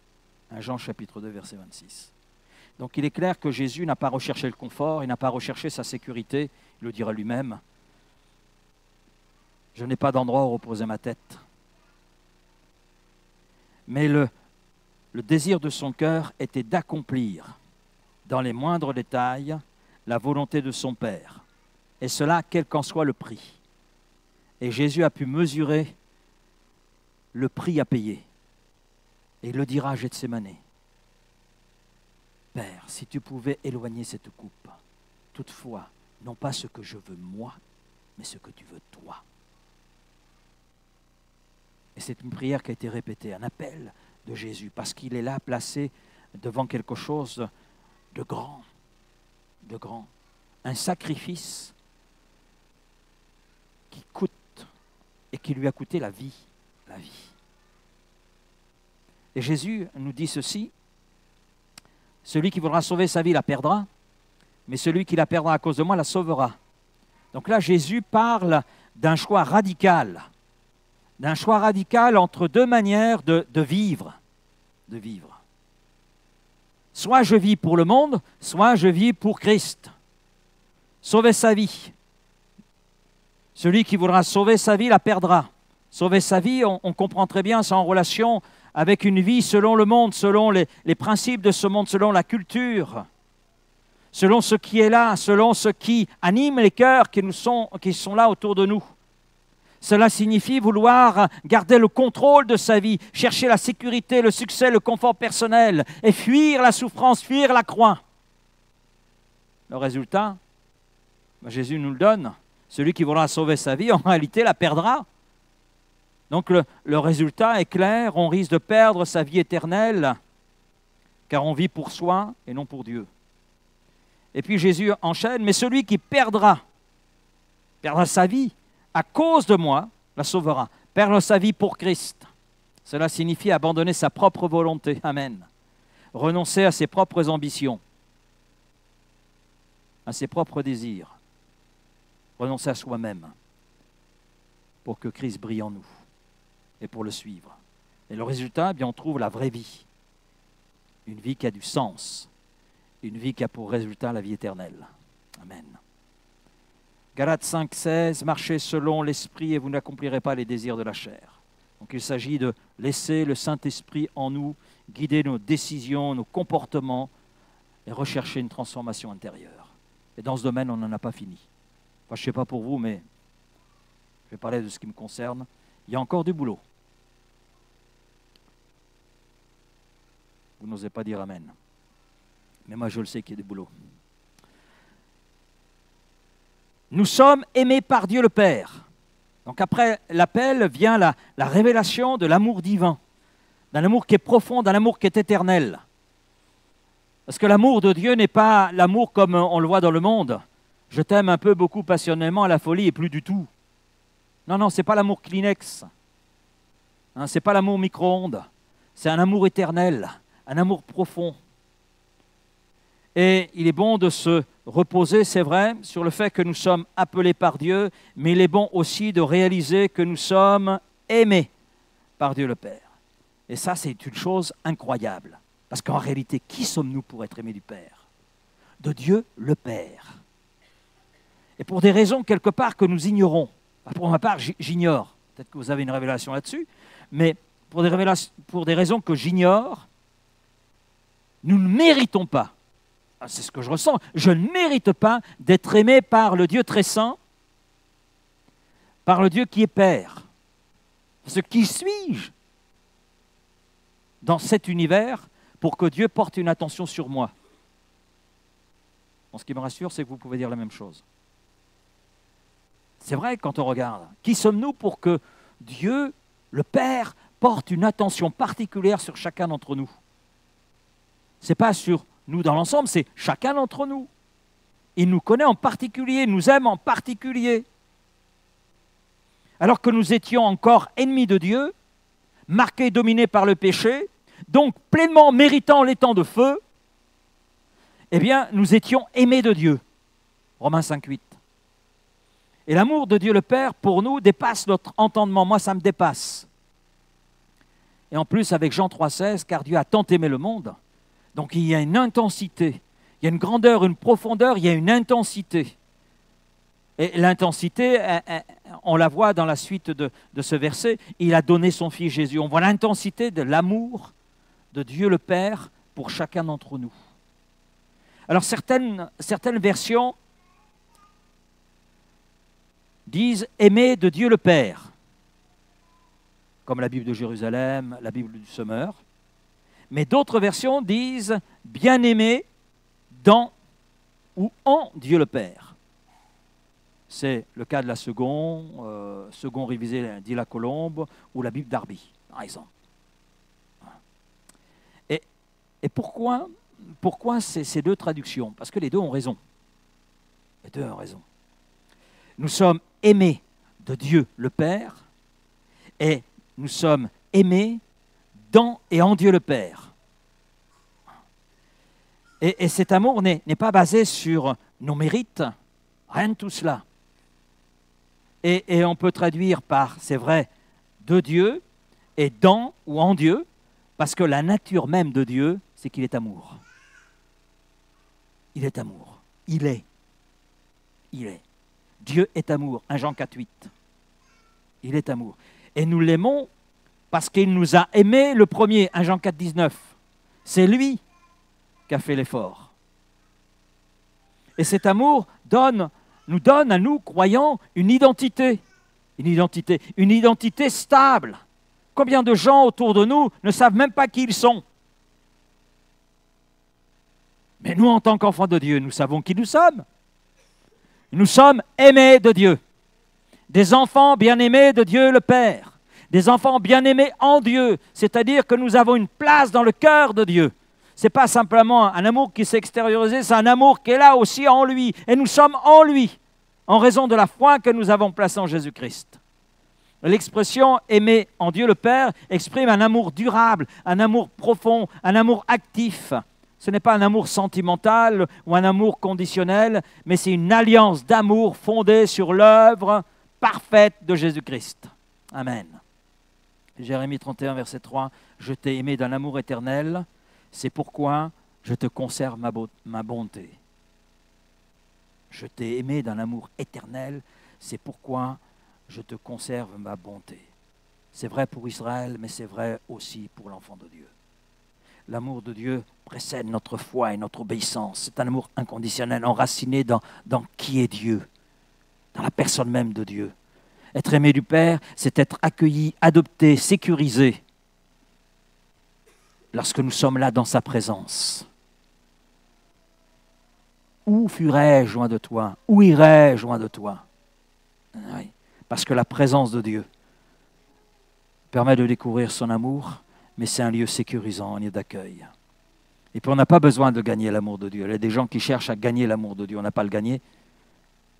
1 Jean chapitre 2, verset 26. Donc il est clair que Jésus n'a pas recherché le confort, il n'a pas recherché sa sécurité, il le dira lui-même. Je n'ai pas d'endroit où reposer ma tête. Mais le désir de son cœur était d'accomplir dans les moindres détails la volonté de son Père. Et cela, quel qu'en soit le prix. Et Jésus a pu mesurer le prix à payer. Et il le dira à Gethsémane. Père, si tu pouvais éloigner cette coupe, toutefois, non pas ce que je veux moi, mais ce que tu veux toi. Et c'est une prière qui a été répétée, un appel de Jésus, parce qu'il est là placé devant quelque chose de grand, un sacrifice qui coûte et qui lui a coûté la vie. Et Jésus nous dit ceci, celui qui voudra sauver sa vie la perdra, mais celui qui la perdra à cause de moi la sauvera. Donc là, Jésus parle d'un choix radical entre deux manières de vivre. Soit je vis pour le monde, soit je vis pour Christ. Sauver sa vie. Celui qui voudra sauver sa vie la perdra. Sauver sa vie, on comprend très bien, c'est en relation avec une vie selon le monde, selon les principes de ce monde, selon la culture, selon ce qui est là, selon ce qui anime les cœurs qui sont là autour de nous. Cela signifie vouloir garder le contrôle de sa vie, chercher la sécurité, le succès, le confort personnel et fuir la souffrance, fuir la croix. Le résultat, Jésus nous le donne. Celui qui voudra sauver sa vie, en réalité, la perdra. Donc le résultat est clair, on risque de perdre sa vie éternelle, car on vit pour soi et non pour Dieu. Et puis Jésus enchaîne, mais celui qui perdra sa vie à cause de moi, la sauvera. Perdre sa vie pour Christ. Cela signifie abandonner sa propre volonté. Amen. Renoncer à ses propres ambitions, à ses propres désirs. Renoncer à soi-même pour que Christ brille en nous et pour le suivre. Et le résultat, eh bien, on trouve la vraie vie. Une vie qui a du sens. Une vie qui a pour résultat la vie éternelle. Amen. Galates 5, 16, marchez selon l'Esprit et vous n'accomplirez pas les désirs de la chair. Donc il s'agit de laisser le Saint-Esprit en nous, guider nos décisions, nos comportements et rechercher une transformation intérieure. Et dans ce domaine, on n'en a pas fini. Enfin, je ne sais pas pour vous, mais je vais parler de ce qui me concerne. Il y a encore du boulot. Vous n'osez pas dire Amen. Mais moi, je le sais qu'il y a du boulot. Nous sommes aimés par Dieu le Père. Donc après l'appel vient la révélation de l'amour divin, d'un amour qui est profond, d'un amour qui est éternel. Parce que l'amour de Dieu n'est pas l'amour comme on le voit dans le monde. Je t'aime un peu, beaucoup, passionnément, à la folie et plus du tout. Non, ce n'est pas l'amour Kleenex. Ce n'est pas l'amour micro-ondes. C'est un amour éternel, un amour profond. Et il est bon de se reposer, c'est vrai, sur le fait que nous sommes appelés par Dieu, mais il est bon aussi de réaliser que nous sommes aimés par Dieu le Père. Et ça, c'est une chose incroyable. Parce qu'en réalité, qui sommes-nous pour être aimés du Père? De Dieu le Père. Et pour des raisons quelque part que nous ignorons. Pour ma part, j'ignore. Peut-être que vous avez une révélation là-dessus. Mais pour des raisons que j'ignore, nous ne méritons pas. C'est ce que je ressens. Je ne mérite pas d'être aimé par le Dieu très saint, par le Dieu qui est Père. Parce que qui suis-je dans cet univers pour que Dieu porte une attention sur moi? Ce qui me rassure, c'est que vous pouvez dire la même chose. C'est vrai quand on regarde. Qui sommes-nous pour que Dieu, le Père, porte une attention particulière sur chacun d'entre nous? Ce n'est pas sur nous dans l'ensemble, c'est chacun d'entre nous. Il nous connaît en particulier, nous aime en particulier. Alors que nous étions encore ennemis de Dieu, marqués et dominés par le péché, donc pleinement méritant les temps de feu, eh bien, nous étions aimés de Dieu. Romains 5, 8. Et l'amour de Dieu le Père, pour nous, dépasse notre entendement. Moi, ça me dépasse. Et en plus, avec Jean 3, 16, car Dieu a tant aimé le monde. Donc il y a une intensité, il y a une grandeur, une profondeur, il y a une intensité. Et l'intensité, on la voit dans la suite de ce verset, il a donné son Fils Jésus. On voit l'intensité de l'amour de Dieu le Père pour chacun d'entre nous. Alors certaines versions disent « aimer de Dieu le Père », comme la Bible de Jérusalem, la Bible du Semeur. Mais d'autres versions disent « bien-aimé dans ou en Dieu le Père ». c'est le cas de la seconde, second révisé dit la Colombe, ou la Bible d'Arby, par exemple. Et pourquoi ces deux traductions? Parce que les deux ont raison. Les deux ont raison. Nous sommes aimés de Dieu le Père, et nous sommes aimés dans et en Dieu le Père. Et cet amour n'est pas basé sur nos mérites, rien de tout cela. Et on peut traduire par, c'est vrai, de Dieu et dans ou en Dieu, parce que la nature même de Dieu, c'est qu'il est amour. Il est amour. Il est. Il est. Dieu est amour. 1 Jean 4,8. Il est amour. Et nous l'aimons parce qu'il nous a aimés le premier. 1 Jean 4,19. C'est lui qui a fait l'effort. Et cet amour nous donne à nous, croyants, une identité stable. Combien de gens autour de nous ne savent même pas qui ils sont? Mais nous, en tant qu'enfants de Dieu, nous savons qui nous sommes. Nous sommes aimés de Dieu. Des enfants bien-aimés de Dieu le Père. Des enfants bien-aimés en Dieu. C'est-à-dire que nous avons une place dans le cœur de Dieu. Ce n'est pas simplement un amour qui s'est extériorisé, c'est un amour qui est là aussi en lui. Et nous sommes en lui, en raison de la foi que nous avons placée en Jésus-Christ. L'expression « aimer en Dieu le Père » exprime un amour durable, un amour profond, un amour actif. Ce n'est pas un amour sentimental ou un amour conditionnel, mais c'est une alliance d'amour fondée sur l'œuvre parfaite de Jésus-Christ. Amen. Jérémie 31, verset 3, « Je t'ai aimé d'un amour éternel, c'est pourquoi je te conserve ma bonté. » Je t'ai aimé d'un amour éternel, c'est pourquoi je te conserve ma bonté. C'est vrai pour Israël, mais c'est vrai aussi pour l'enfant de Dieu. L'amour de Dieu précède notre foi et notre obéissance. C'est un amour inconditionnel, enraciné dans qui est Dieu, dans la personne même de Dieu. Être aimé du Père, c'est être accueilli, adopté, sécurisé, lorsque nous sommes là dans sa présence. Où fuirais-je loin de toi? Où irais-je loin de toi? Oui, parce que la présence de Dieu permet de découvrir son amour, mais c'est un lieu sécurisant, un lieu d'accueil. Et puis on n'a pas besoin de gagner l'amour de Dieu. Il y a des gens qui cherchent à gagner l'amour de Dieu. On n'a pas à le gagner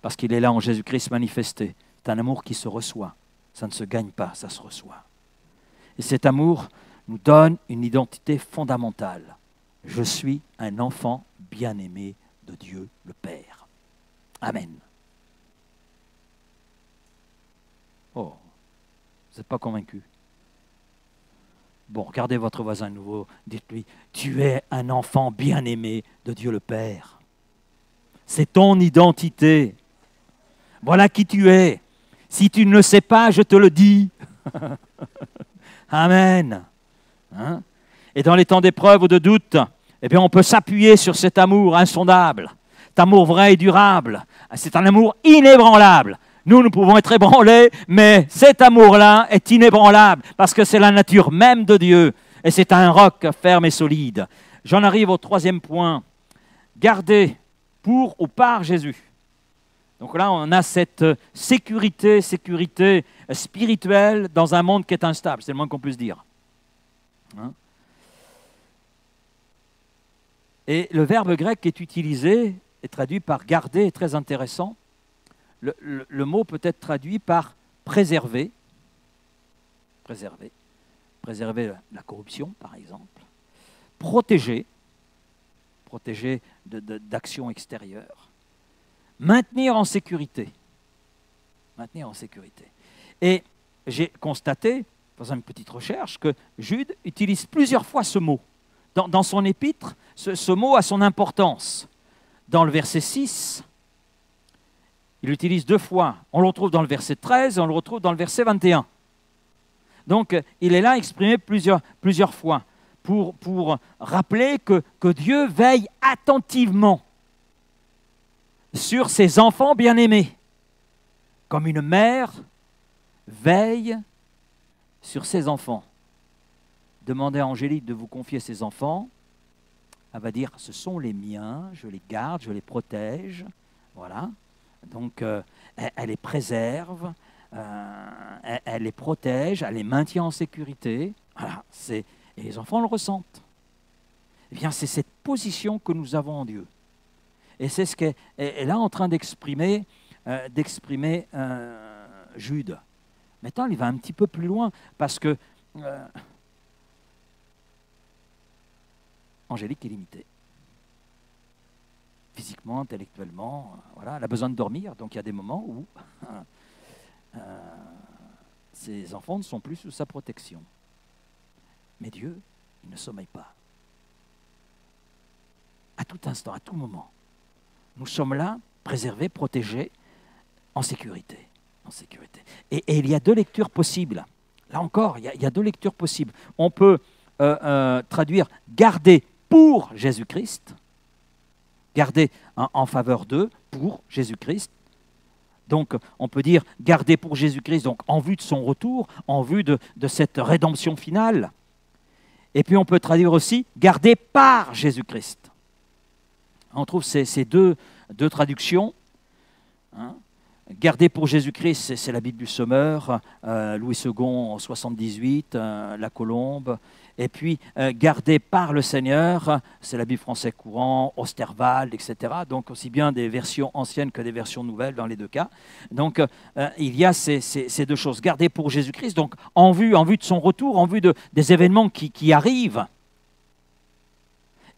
parce qu'il est là en Jésus-Christ manifesté. C'est un amour qui se reçoit. Ça ne se gagne pas, ça se reçoit. Et cet amour nous donne une identité fondamentale. Je suis un enfant bien-aimé de Dieu le Père. Amen. Oh, vous n'êtes pas convaincu? Bon, regardez votre voisin nouveau, dites-lui, tu es un enfant bien-aimé de Dieu le Père. C'est ton identité. Voilà qui tu es. Si tu ne le sais pas, je te le dis. Amen. Hein? Et dans les temps d'épreuve ou de doute, eh bien, on peut s'appuyer sur cet amour insondable, cet amour vrai et durable. C'est un amour inébranlable. Nous pouvons être ébranlés, mais cet amour-là est inébranlable parce que c'est la nature même de Dieu et c'est un roc ferme et solide. J'en arrive au troisième point. Garder pour ou par Jésus. Donc là, on a cette sécurité spirituelle dans un monde qui est instable. C'est le moins qu'on puisse dire. Hein? Et le verbe grec qui est utilisé est traduit par garder, est très intéressant. Le mot peut être traduit par préserver. Préserver la corruption, par exemple. Protéger d'actions extérieures. Maintenir en sécurité. Et j'ai constaté, dans une petite recherche, que Jude utilise plusieurs fois ce mot. Dans son épître, ce mot a son importance. Dans le verset 6, il l'utilise 2 fois. On le retrouve dans le verset 13 et on le retrouve dans le verset 21. Donc, il est là exprimé plusieurs fois pour rappeler que Dieu veille attentivement sur ses enfants bien-aimés, comme une mère veille sur ses enfants. Demandez à Angélique de vous confier ses enfants. Elle va dire, ce sont les miens, je les garde, je les protège. Voilà. Donc, elle les préserve, elle les protège, elle les maintient en sécurité. Voilà, et les enfants le ressentent. Eh bien, c'est cette position que nous avons en Dieu. Et c'est ce qu'elle est là en train d'exprimer Jude. Maintenant, il va un petit peu plus loin, parce que Angélique est limitée. Physiquement, intellectuellement, voilà, elle a besoin de dormir, donc il y a des moments où ses enfants ne sont plus sous sa protection. Mais Dieu, il ne sommeille pas. À tout instant, à tout moment, nous sommes là, préservés, protégés, en sécurité. Et il y a deux lectures possibles. Là encore, il y a deux lectures possibles. On peut traduire « garder pour Jésus-Christ », garder en faveur d'eux, pour Jésus-Christ. Donc, on peut dire « garder pour Jésus-Christ », donc en vue de son retour, en vue de cette rédemption finale. Et puis, on peut traduire aussi « garder par Jésus-Christ ». On trouve ces deux traductions. Hein. Garder pour Jésus-Christ, c'est la Bible du Sommeur, Louis II en 78, La Colombe. Et puis, garder par le Seigneur, c'est la Bible français courant, Osterwald, etc. Donc, aussi bien des versions anciennes que des versions nouvelles dans les deux cas. Donc, il y a ces deux choses. Garder pour Jésus-Christ, donc en vue de son retour, en vue des événements qui arrivent.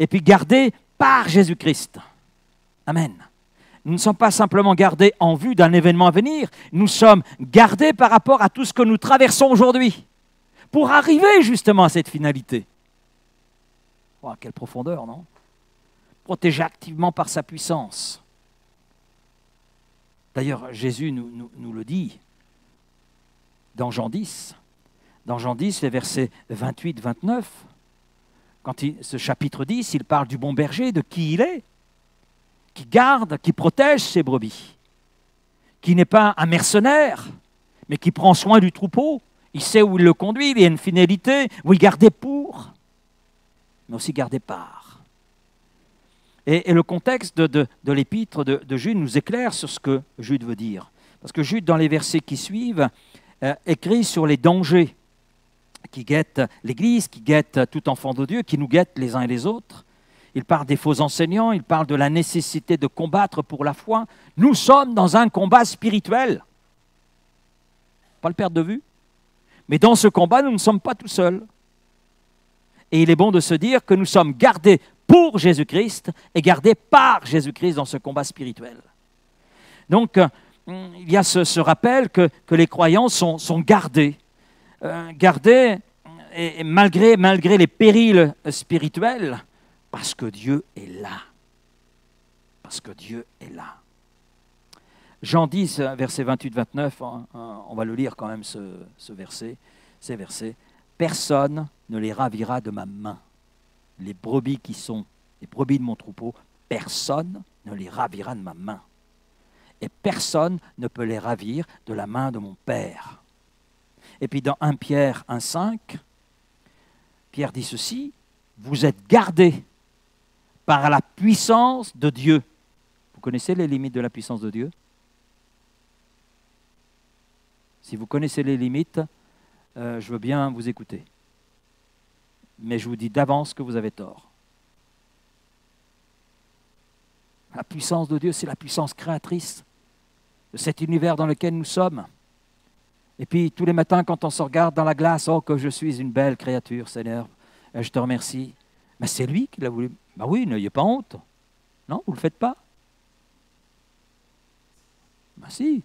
Et puis, garder par Jésus-Christ. Amen. Nous ne sommes pas simplement gardés en vue d'un événement à venir, nous sommes gardés par rapport à tout ce que nous traversons aujourd'hui, pour arriver justement à cette finalité. Oh, quelle profondeur, non? Protégé activement par sa puissance. D'ailleurs, Jésus nous le dit dans Jean 10. Dans Jean 10, les versets 28-29, ce chapitre 10, il parle du bon berger, de qui il est, qui garde, qui protège ses brebis, qui n'est pas un mercenaire, mais qui prend soin du troupeau. Il sait où il le conduit, il y a une finalité, où il garde pour, mais aussi garder par. Et le contexte de l'épître de Jude nous éclaire sur ce que Jude veut dire. Parce que Jude, dans les versets qui suivent, écrit sur les dangers qui guettent l'Église, qui guettent tout enfant de Dieu, qui nous guettent les uns et les autres. Il parle des faux enseignants, il parle de la nécessité de combattre pour la foi. Nous sommes dans un combat spirituel. Pas le perdre de vue. Mais dans ce combat, nous ne sommes pas tout seuls. Et il est bon de se dire que nous sommes gardés pour Jésus-Christ et gardés par Jésus-Christ dans ce combat spirituel. Donc, il y a ce rappel que les croyants sont gardés. Gardés et malgré les périls spirituels, parce que Dieu est là. Parce que Dieu est là. Jean 10, verset 28-29, on va le lire quand même ces versets. Personne ne les ravira de ma main. Les brebis qui sont les brebis de mon troupeau, personne ne les ravira de ma main. Et personne ne peut les ravir de la main de mon Père. Et puis dans 1 Pierre 1,5, Pierre dit ceci, vous êtes gardés par la puissance de Dieu. Vous connaissez les limites de la puissance de Dieu? Si vous connaissez les limites, je veux bien vous écouter. Mais je vous dis d'avance que vous avez tort. La puissance de Dieu, c'est la puissance créatrice de cet univers dans lequel nous sommes. Et puis, tous les matins, quand on se regarde dans la glace, « Oh, que je suis une belle créature, Seigneur, je te remercie. » Mais c'est lui qui l'a voulu. Ben oui, n'ayez pas honte. Non, vous ne le faites pas. Ben si.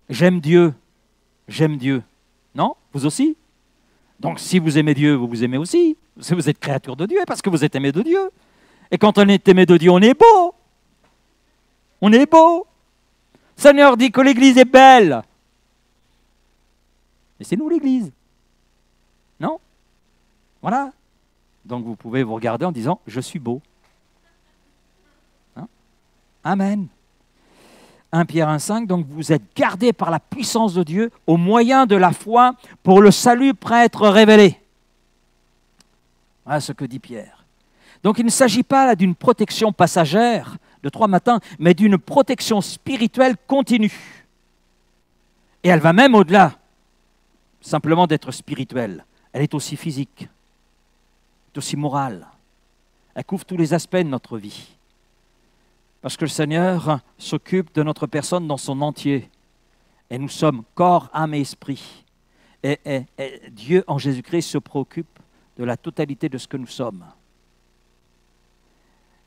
J'aime Dieu. J'aime Dieu. Non, vous aussi? Donc, si vous aimez Dieu, vous vous aimez aussi. Si vous êtes créature de Dieu, parce que vous êtes aimé de Dieu. Et quand on est aimé de Dieu, on est beau. On est beau. Le Seigneur dit que l'Église est belle. Et c'est nous l'Église. Non? Voilà. Donc vous pouvez vous regarder en disant « Je suis beau ». Hein? Amen. 1 Pierre 1,5, donc vous êtes gardés par la puissance de Dieu au moyen de la foi pour le salut prêt à être révélé. Voilà ce que dit Pierre. Donc il ne s'agit pas là d'une protection passagère, de 3 matins, mais d'une protection spirituelle continue. Et elle va même au-delà simplement d'être spirituelle. Elle est aussi physique, elle est aussi morale. Elle couvre tous les aspects de notre vie. Parce que le Seigneur s'occupe de notre personne dans son entier. Et nous sommes corps, âme et esprit. Et Dieu en Jésus-Christ se préoccupe de la totalité de ce que nous sommes.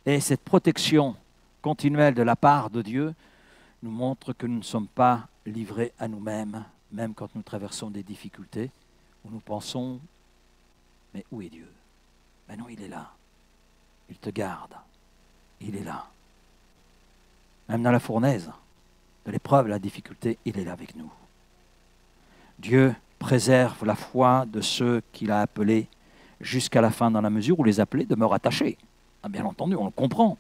Et cette protection continuelle de la part de Dieu nous montre que nous ne sommes pas livrés à nous-mêmes, même quand nous traversons des difficultés, où nous pensons, mais où est Dieu? Ben non, il est là. Il te garde. Il est là. Même dans la fournaise, de l'épreuve, la difficulté, il est là avec nous. Dieu préserve la foi de ceux qu'il a appelés jusqu'à la fin, dans la mesure où les appelés demeurent attachés. Ah, bien entendu, on le comprend.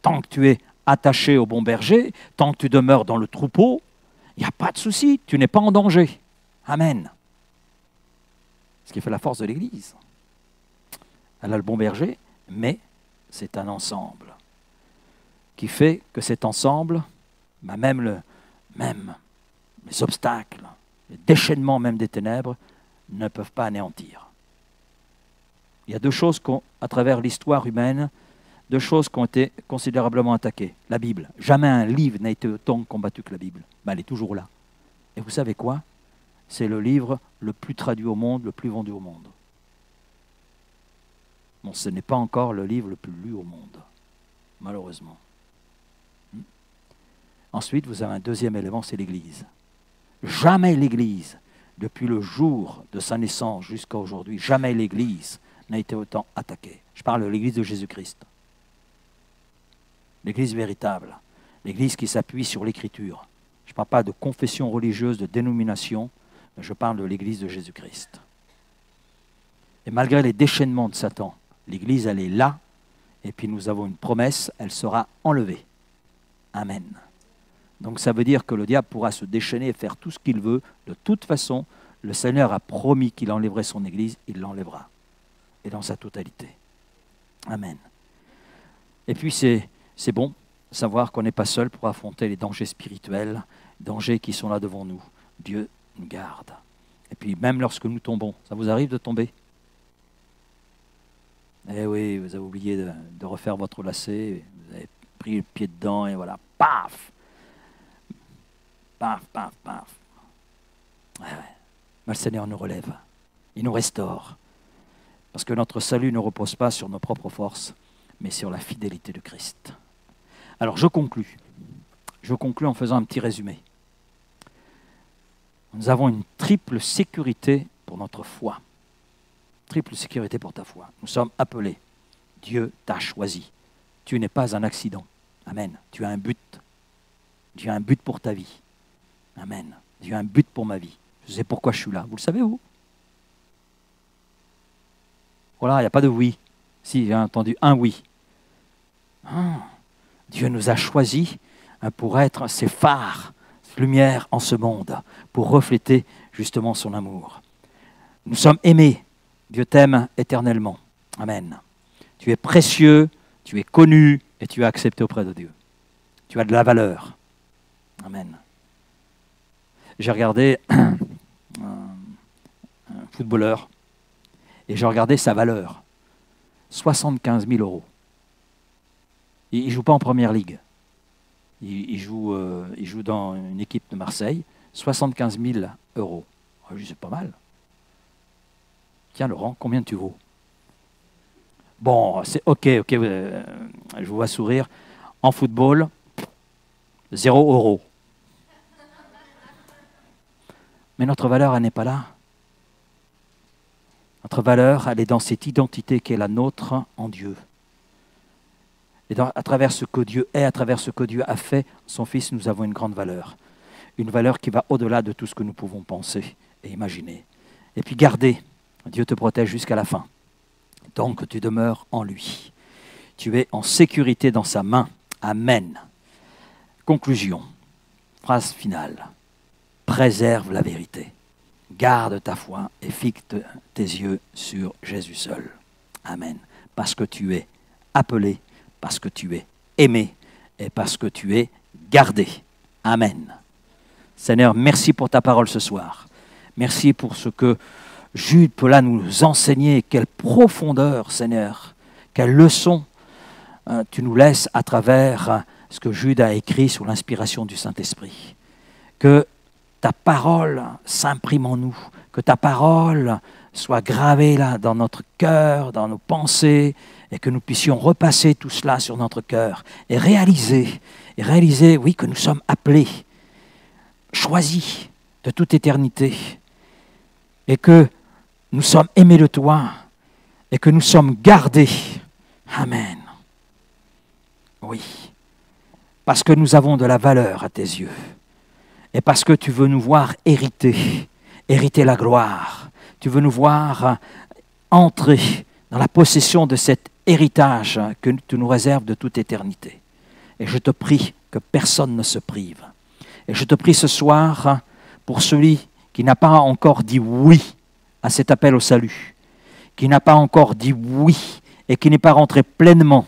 Tant que tu es attaché au bon berger, tant que tu demeures dans le troupeau, il n'y a pas de souci, tu n'es pas en danger. Amen. Ce qui fait la force de l'Église. Elle a le bon berger, mais c'est un ensemble qui fait que cet ensemble, même les obstacles, les déchaînements même des ténèbres, ne peuvent pas anéantir. Il y a deux choses à travers l'histoire humaine, deux choses qui ont été considérablement attaquées. La Bible. Jamais un livre n'a été autant combattu que la Bible. Ben, elle est toujours là. Et vous savez quoi? C'est le livre le plus traduit au monde, le plus vendu au monde. Bon, ce n'est pas encore le livre le plus lu au monde, malheureusement. Ensuite, vous avez un deuxième élément, c'est l'Église. Jamais l'Église, depuis le jour de sa naissance jusqu'à aujourd'hui, jamais l'Église n'a été autant attaquée. Je parle de l'Église de Jésus-Christ. L'Église véritable, l'Église qui s'appuie sur l'Écriture. Je ne parle pas de confession religieuse, de dénomination, mais je parle de l'Église de Jésus-Christ. Et malgré les déchaînements de Satan, l'Église, elle est là, et puis nous avons une promesse, elle sera enlevée. Amen. Donc ça veut dire que le diable pourra se déchaîner et faire tout ce qu'il veut. De toute façon, le Seigneur a promis qu'il enlèverait son Église, il l'enlèvera. Et dans sa totalité. Amen. Et puis c'est bon de savoir qu'on n'est pas seul pour affronter les dangers spirituels, les dangers qui sont là devant nous. Dieu nous garde. Et puis même lorsque nous tombons, ça vous arrive de tomber? Eh oui, vous avez oublié de refaire votre lacet, vous avez pris le pied dedans et voilà, paf! Paf, paf, paf. Ouais. Mais le Seigneur nous relève, il nous restaure. Parce que notre salut ne repose pas sur nos propres forces, mais sur la fidélité de Christ. Alors je conclus. Je conclus en faisant un petit résumé. Nous avons une triple sécurité pour notre foi. Triple sécurité pour ta foi. Nous sommes appelés. Dieu t'a choisi. Tu n'es pas un accident. Amen. Tu as un but. Dieu a un but pour ta vie. Amen. Dieu a un but pour ma vie. Je sais pourquoi je suis là. Vous le savez, vous? Voilà, il n'y a pas de oui. Si, j'ai entendu un oui. Dieu nous a choisis pour être ses phares, lumière en ce monde, pour refléter justement son amour. Nous sommes aimés. Dieu t'aime éternellement. Amen. Tu es précieux, tu es connu et tu es accepté auprès de Dieu. Tu as de la valeur. Amen. J'ai regardé un footballeur et j'ai regardé sa valeur. 75 000 euros. Il ne joue pas en première ligue. Il joue dans une équipe de Marseille. 75 000 euros. C'est pas mal. Tiens, Laurent, combien tu vaux? Bon, c'est ok, je vous vois sourire. En football, 0 euros. Mais notre valeur, elle n'est pas là. Notre valeur, elle est dans cette identité qui est la nôtre en Dieu. Et à travers ce que Dieu est, à travers ce que Dieu a fait, son Fils, nous avons une grande valeur. Une valeur qui va au-delà de tout ce que nous pouvons penser et imaginer. Et puis gardez, Dieu te protège jusqu'à la fin. Donc tu demeures en lui. Tu es en sécurité dans sa main. Amen. Conclusion. Phrase finale. Préserve la vérité. Garde ta foi et fixe tes yeux sur Jésus seul. Amen. Parce que tu es appelé, parce que tu es aimé, et parce que tu es gardé. Amen. Seigneur, merci pour ta parole ce soir. Merci pour ce que Jude peut là nous enseigner. Quelle profondeur, Seigneur, quelle leçon tu nous laisses à travers ce que Jude a écrit sous l'inspiration du Saint-Esprit. Que ta parole s'imprime en nous, que ta parole soit gravée là dans notre cœur, dans nos pensées, et que nous puissions repasser tout cela sur notre cœur et réaliser, oui, que nous sommes appelés, choisis de toute éternité, et que nous sommes aimés de toi, et que nous sommes gardés. Amen. Oui, parce que nous avons de la valeur à tes yeux, et parce que tu veux nous voir hériter la gloire. Tu veux nous voir entrer dans la possession de cet héritage que tu nous réserves de toute éternité. Et je te prie que personne ne se prive. Et je te prie ce soir pour celui qui n'a pas encore dit oui à cet appel au salut, qui n'a pas encore dit oui et qui n'est pas rentré pleinement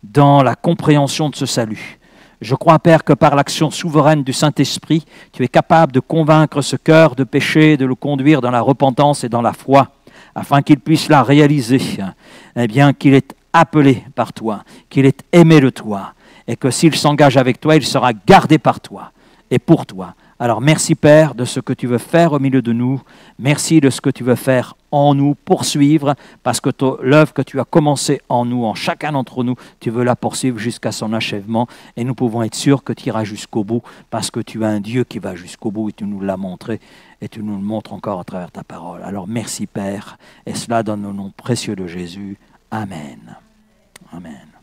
dans la compréhension de ce salut. Je crois, Père, que par l'action souveraine du Saint-Esprit, tu es capable de convaincre ce cœur de péché, de le conduire dans la repentance et dans la foi, afin qu'il puisse la réaliser, eh bien, qu'il est appelé par toi, qu'il est aimé de toi, et que s'il s'engage avec toi, il sera gardé par toi et pour toi. Alors merci Père de ce que tu veux faire au milieu de nous, merci de ce que tu veux faire en nous, poursuivre, parce que l'œuvre que tu as commencée en nous, en chacun d'entre nous, tu veux la poursuivre jusqu'à son achèvement, et nous pouvons être sûrs que tu iras jusqu'au bout, parce que tu es un Dieu qui va jusqu'au bout, et tu nous l'as montré, et tu nous le montres encore à travers ta parole. Alors merci Père, et cela dans le nom précieux de Jésus. Amen. Amen.